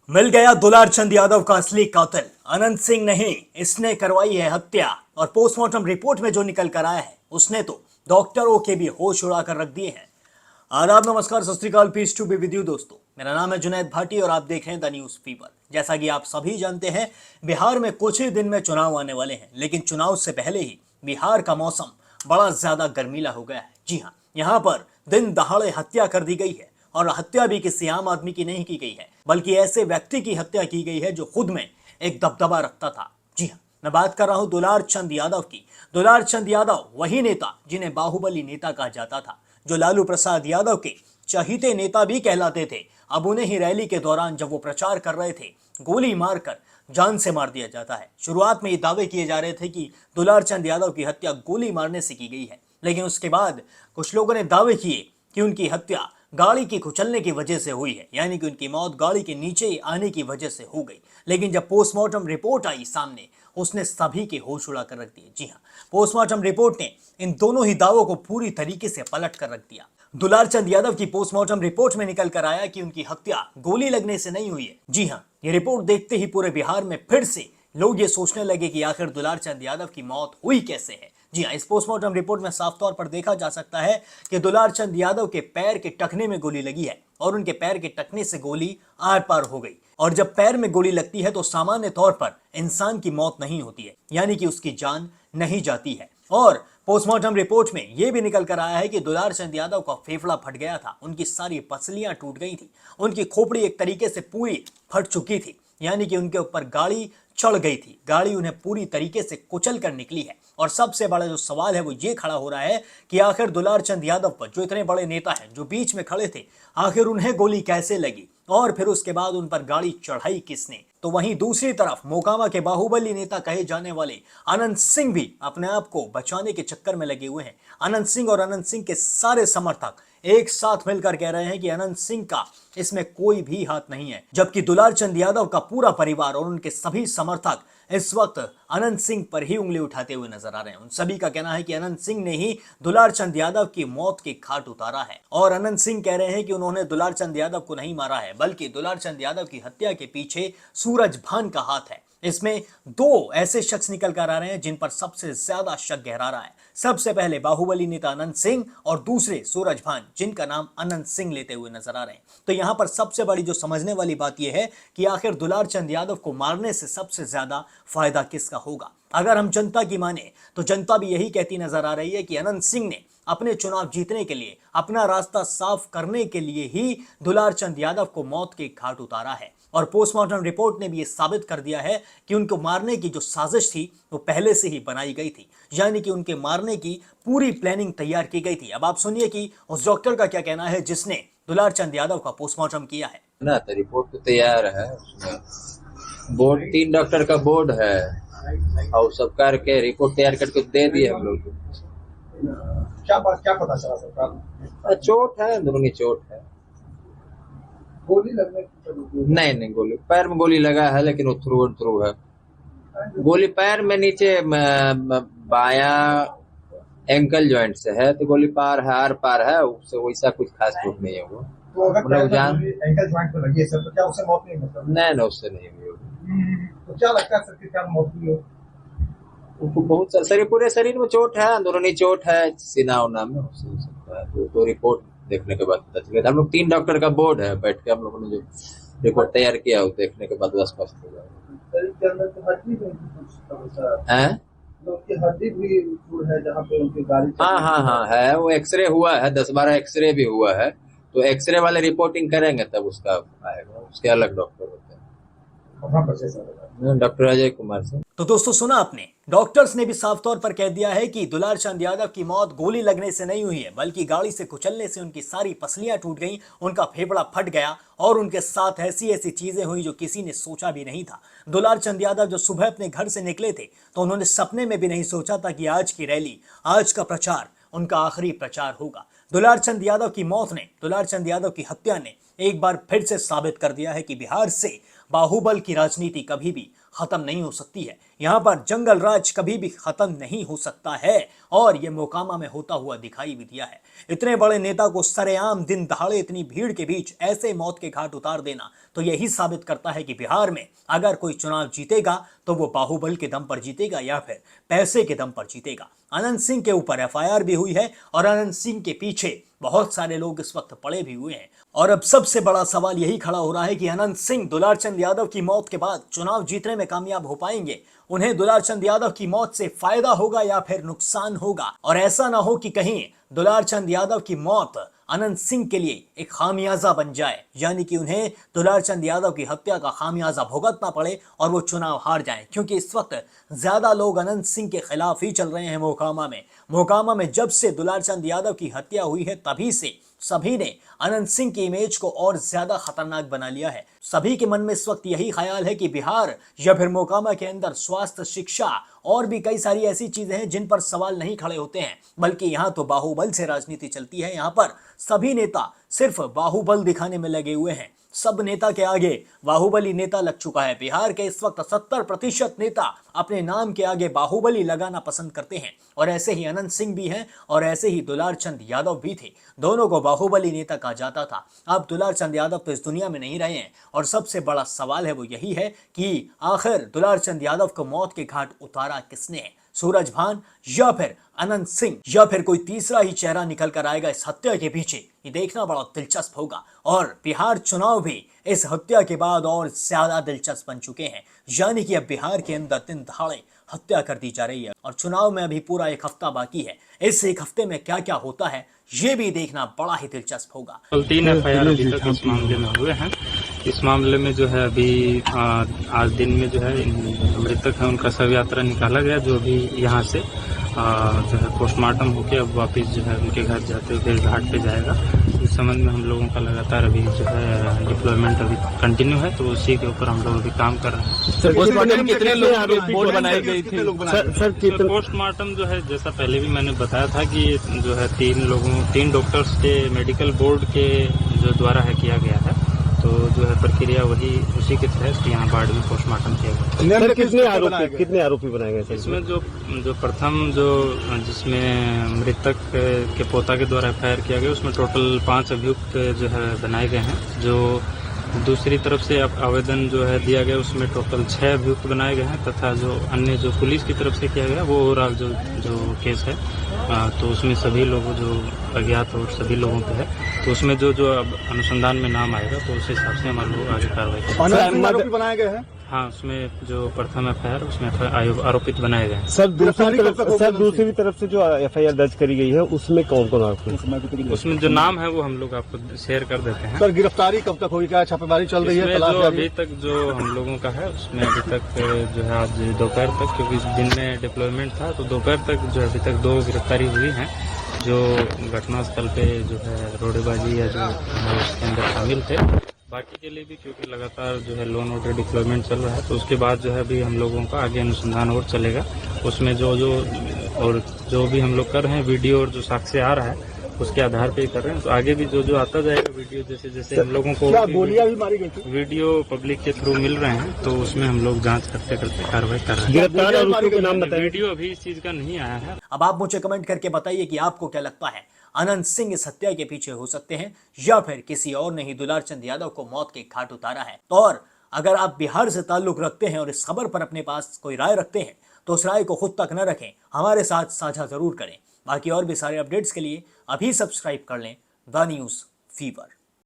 मिल गया दुलार चंद यादव का असली कातिल अनंत सिंह नहीं, इसने करवाई है हत्या। और पोस्टमार्टम रिपोर्ट में जो निकल कर आया है उसने तो डॉक्टरों के भी होश उड़ा कर रख दिए हैं। आदाब, नमस्कार, सत श्री अकाल, peace to be with you दोस्तों। मेरा नाम है जुनैद भाटी और आप देख रहे हैं द न्यूज फीवर। जैसा कि आप सभी जानते हैं, बिहार में कुछ ही दिन में चुनाव आने वाले हैं, लेकिन चुनाव से पहले ही बिहार का मौसम बड़ा ज्यादा गर्मीला हो गया है। जी हाँ, यहाँ पर दिन दहाड़े हत्या कर दी गई है और हत्या भी किसी आम आदमी की नहीं की गई है, बल्कि ऐसे व्यक्ति की हत्या की गई है जो खुद में एक दबदबा रखता था। जी हाँ, मैं बात कर रहा हूं दुलार चंद यादव की। दुलार चंद यादव वही नेता जिन्हें बाहुबली नेता कहा जाता था, जो लालू प्रसाद यादव के चहीते नेता भी कहलाते थे। अब उन्हें ही रैली के दौरान जब वो प्रचार कर रहे थे, गोली मारकर जान से मार दिया जाता है। शुरुआत में ये दावे किए जा रहे थे कि दुलार चंद यादव की हत्या गोली मारने से की गई है, लेकिन उसके बाद कुछ लोगों ने दावे किए कि उनकी हत्या गाड़ी के कुचलने की वजह से हुई है, यानी कि उनकी मौत गाड़ी के नीचे आने की वजह से हो गई। लेकिन जब पोस्टमार्टम रिपोर्ट आई सामने, उसने सभी के होश उड़ा कर रख दिए। जी हाँ, पोस्टमार्टम रिपोर्ट ने इन दोनों ही दावों को पूरी तरीके से पलट कर रख दिया। दुलार चंद यादव की पोस्टमार्टम रिपोर्ट में निकल कर आया कि उनकी हत्या गोली लगने से नहीं हुई है। जी हाँ, ये रिपोर्ट देखते ही पूरे बिहार में फिर से लोग ये सोचने लगे कि आखिर दुलार चंद यादव की मौत हुई कैसे है। जी हाँ, इस पोस्टमार्टम रिपोर्ट में साफ तौर पर देखा जा सकता है कि दुलार चंद यादव के पैर के टखने में गोली लगी है और उनके पैर के टखने से गोली आर पार हो गई। और जब पैर में गोली लगती है तो सामान्य तौर पर इंसान की मौत नहीं होती है, यानी कि उसकी जान नहीं जाती है। और पोस्टमार्टम रिपोर्ट में यह भी निकल कर आया है कि दुलार चंद यादव का फेफड़ा फट गया था, उनकी सारी पसलियां टूट गई थी, उनकी खोपड़ी एक तरीके से पूरी फट चुकी थी, यानी कि उनके ऊपर गाड़ी चढ़ गई थी, गाड़ी उन्हें पूरी तरीके से कुचल कर निकली है। और सबसे बड़ा जो सवाल है वो ये खड़ा हो रहा है कि आखिर दुलार चंद यादव पर, जो इतने बड़े नेता हैं, जो बीच में खड़े थे, आखिर उन्हें गोली कैसे लगी और फिर उसके बाद उन पर गाड़ी चढ़ाई किसने। तो वहीं दूसरी तरफ मोकामा के बाहुबली नेता कहे जाने वाले अनंत सिंह भी अपने आप को बचाने के चक्कर में लगे हुए हैं। अनंत सिंह और अनंत सिंह के सारे समर्थक एक साथ मिलकर कह रहे हैं कि अनंत सिंह का इसमें कोई भी हाथ नहीं है, जबकि दुलार चंद यादव का पूरा परिवार और उनके सभी समर्थक इस वक्त अनंत सिंह पर ही उंगली उठाते हुए नजर आ रहे हैं। उन सभी का कहना है कि अनंत सिंह ने ही दुलार चंद यादव की मौत के घाट उतारा है। और अनंत सिंह कह रहे हैं कि उन्होंने दुलार चंद यादव को नहीं मारा है, बल्कि दुलार चंद यादव की हत्या के पीछे सूरज भान का हाथ है। इसमें दो ऐसे शख्स निकल कर आ रहे हैं जिन पर सबसे ज्यादा शक गहरा रहा है। सबसे पहले बाहुबली नेता अनंत सिंह और दूसरे सूरज भान, जिनका नाम अनंत सिंह लेते हुए नजर आ रहे हैं। तो यहां पर सबसे बड़ी जो समझने वाली बात यह है कि आखिर दुलार चंद यादव को मारने से सबसे ज्यादा फायदा किसका होगा। अगर हम जनता की माने तो जनता भी यही कहती नजर आ रही है कि अनंत सिंह ने अपने चुनाव जीतने के लिए, अपना रास्ता साफ करने के लिए ही दुलार चंद यादव को मौत के घाट उतारा है। और पोस्टमार्टम रिपोर्ट ने भी यह साबित कर दिया है कि उनको मारने की जो साजिश थी वो पहले से ही बनाई गई थी, यानी कि उनके मारने की पूरी प्लानिंग तैयार की गई थी। अब आप सुनिए कि उस डॉक्टर का क्या कहना है जिसने दुलार चंद यादव का पोस्टमार्टम किया है ना। तो रिपोर्ट तो तैयार है, उसमें बोर्ड 3 डॉक्टर का बोर्ड है और सब करके रिपोर्ट तैयार करके दे दिए हम लोग। क्या पता चला सरकार? चोट है, अंदरूनी चोट है। गोली लगने की नहीं, गोली पैर में गोली लगा है, लेकिन वो थ्रू है। गोली पैर में नीचे बाया एंकल जॉइंट से है, तो गोली पार है, आर पार है, उससे वैसा कुछ खास चोट नहीं है वो। तो अगर जान एंकल जॉइंट पे लगी है सर, तो क्या उससे मौत नहीं मतलब? नहीं, उससे नहीं हुई। तो क्या लगता है सर कि क्या मौत हुई हो? उनको बहुत शरीर, पूरे शरीर में चोट है, अंदरूनी चोट है, सीना उना में हो सकता है। तो रिपोर्ट देखने के बाद पता चलेगा। हम लोग 3 डॉक्टर का बोर्ड है, बैठ के हम लोगों ने जो रिपोर्ट तैयार किया वो देखने के बाद स्पष्ट हो जाएगा। हड्डी भी है जहाँ पे उनकी गाड़ी। हाँ है, वो एक्सरे हुआ है, 10-12 एक्सरे भी हुआ है। तो एक्सरे वाले रिपोर्टिंग करेंगे तब उसका आएगा, उसके अलग डॉक्टर होते हैं। डॉक्टर अजय कुमार से। तो दोस्तों, सुना आपने, डॉक्टर्स ने भी साफ तौर पर कह दिया है कि दुलार चंद यादव की मौत गोली लगने से नहीं हुई है, बल्कि गाड़ी से कुचलने से उनकी सारी पसलियां टूट गईं, उनका फेफड़ा फट गया और उनके साथ ऐसी ऐसी चीजें हुई जो किसी ने सोचा भी नहीं था। दुलार चंद यादव जो सुबह अपने घर से निकले थे तो उन्होंने सपने में भी नहीं सोचा था कि आज की रैली, आज का प्रचार उनका आखिरी प्रचार होगा। दुलार चंद यादव की मौत ने, दुलार चंद यादव की हत्या ने एक बार फिर से साबित कर दिया है कि बिहार से बाहुबल की राजनीति कभी भी खत्म नहीं हो सकती है। यहाँ पर जंगल राज कभी भी खत्म नहीं हो सकता है और ये मोकामा में होता हुआ दिखाई भी दिया है। इतने बड़े नेता को सरेआम दिन दहाड़े इतनी भीड़ के बीच ऐसे मौत के घाट उतार देना तो यही साबित करता है कि बिहार में अगर कोई चुनाव जीतेगा तो वो बाहुबल के दम पर जीतेगा या फिर पैसे के दम पर जीतेगा। अनंत सिंह के ऊपर एफआईआर भी हुई है और अनंत सिंह के पीछे बहुत सारे लोग इस वक्त पड़े भी हुए हैं। और अब सबसे बड़ा सवाल यही खड़ा हो रहा है कि अनंत सिंह दुलारचंद यादव की मौत के बाद चुनाव जीतने में कामयाब हो पाएंगे। उन्हें दुलारचंद यादव की मौत से फायदा होगा या फिर नुकसान होगा। और ऐसा ना हो कि कहीं दुलारचंद यादव की मौत अनंत सिंह के लिए एक खामियाजा बन जाए, यानी कि उन्हें दुलारचंद यादव की हत्या का खामियाजा भुगतना पड़े और वो चुनाव हार जाएं। क्योंकि इस वक्त ज्यादा लोग अनंत सिंह के खिलाफ ही चल रहे हैं। मोकामा में जब से दुलारचंद यादव की हत्या हुई है तभी से सभी ने अनंत सिंह की इमेज को और ज्यादा खतरनाक बना लिया है। सभी के मन में इस वक्त यही ख्याल है कि बिहार या फिर मोकामा के अंदर स्वास्थ्य, शिक्षा और भी कई सारी ऐसी चीजें हैं जिन पर सवाल नहीं खड़े होते हैं, बल्कि यहाँ तो बाहुबल से राजनीति चलती है। यहाँ पर सभी नेता सिर्फ बाहुबल दिखाने में लगे हुए हैं। सब नेता के आगे बाहुबली नेता लग चुका है। बिहार के इस वक्त 70% नेता अपने नाम के आगे बाहुबली लगाना पसंद करते हैं और ऐसे ही अनंत सिंह भी हैं और ऐसे ही दुलारचंद यादव भी थे। दोनों को बाहुबली नेता कहा जाता था। अब दुलारचंद यादव तो इस दुनिया में नहीं रहे हैं और सबसे बड़ा सवाल है वो यही है कि आखिर दुलारचंद यादव को मौत के घाट उतारा किसने है? सूरज भान या फिर अनंत सिंह या फिर कोई तीसरा ही चेहरा निकल कर आएगा इस हत्या के पीछे? ये देखना बड़ा दिलचस्प होगा। और बिहार चुनाव भी इस हत्या के बाद और ज्यादा दिलचस्प बन चुके हैं, यानी कि अब बिहार के अंदर दिन दहाड़े हत्या कर दी जा रही है और चुनाव में अभी पूरा एक हफ्ता बाकी है। इस एक हफ्ते में क्या क्या होता है ये भी देखना बड़ा ही दिलचस्प होगा। 3 एफआईआर अभी तक इस मामले में हुए हैं। इस मामले में जो है अभी आज दिन में जो है मृतक है उनका शव यात्रा निकाला गया, जो अभी यहाँ से जो है पोस्टमार्टम होकर अब वापस जो है उनके घर जाते हुए घाट पे जाएगा। इस संबंध में हम लोगों का लगातार अभी जो है डिप्लॉयमेंट अभी कंटिन्यू है, तो उसी के ऊपर हम लोग अभी काम कर रहे हैं। पोस्टमार्टम कितने लोग बनाई गई थी? सर पोस्टमार्टम जो है जैसा पहले भी मैंने बताया था कि जो है 3 डॉक्टर्स के मेडिकल बोर्ड के जो द्वारा है किया गया है, तो जो है प्रक्रिया वही उसी के तहत यहाँ बाढ़ में पोस्टमार्टम किया गया। सर कितने आरोपी बनाए गए? इसमें जो प्रथम जिसमें मृतक के पोता के द्वारा एफआईआर किया गया उसमें टोटल 5 अभियुक्त जो है बनाए गए हैं। जो दूसरी तरफ से आवेदन जो है दिया गया उसमें टोटल 6 अभियुक्त बनाए गए हैं तथा जो अन्य जो पुलिस की तरफ से किया गया वो ओवरऑल जो केस है तो उसमें सभी लोगों जो अज्ञात और सभी लोगों पे है, तो उसमें जो अब अनुसंधान में नाम आएगा तो उस हिसाब से हमारे लोग आगे कार्रवाई करेंगे। आरोपी बनाए गए हैं? हाँ, उसमें जो प्रथम एफआईआर उसमें आरोपित बनाए गए हैं। सर दूसरी तरफ से जो एफआईआर दर्ज करी गई है उसमें कौन कौन आरोपी? उसमें जो नाम है वो हम लोग आपको शेयर कर देते हैं। सर गिरफ्तारी कब तक होगी? क्या छापेमारी चल रही है? जो अभी तक जो हम लोगों का है उसमें अभी तक जो है आज दोपहर तक, क्योंकि दिन में डिप्लॉयमेंट था तो दोपहर तक जो अभी तक 2 गिरफ्तारी हुई हैं जो घटनास्थल पे जो है रोडेबाजी या जो उसके अंदर शामिल थे। बाकी के लिए भी क्योंकि लगातार जो है लोन ऑर्डर डिप्लॉयमेंट चल रहा है तो उसके बाद जो है अभी हम लोगों का आगे अनुसंधान और चलेगा। उसमें जो भी हम लोग कर रहे हैं वीडियो और जो साक्ष्य आ रहा है उसके आधार पे ही कर रहे हैं, तो आगे भी जो आता जाएगा वीडियो जैसे हम लोगों को गोलियां भी मारी गई थी, वीडियो पब्लिक के थ्रू मिल रहे हैं तो उसमें हम लोग जांच करते कार्रवाई कर रहे हैं। गिरफ्तार आरोपियों के नाम बताइए। वीडियो अभी इस चीज का नहीं आया है। अब आप मुझे कमेंट करके बताइए कि आपको क्या लगता है, अनंत सिंह इस हत्या के पीछे हो सकते हैं या फिर किसी और ने ही दुलारचंद यादव को मौत के घाट उतारा है? तो और अगर आप बिहार से ताल्लुक रखते हैं और इस खबर पर अपने पास कोई राय रखते हैं तो उस राय को खुद तक न रखें, हमारे साथ साझा जरूर करें। बाकी और भी सारे अपडेट्स के लिए अभी सब्सक्राइब कर लें द न्यूज़ फीवर।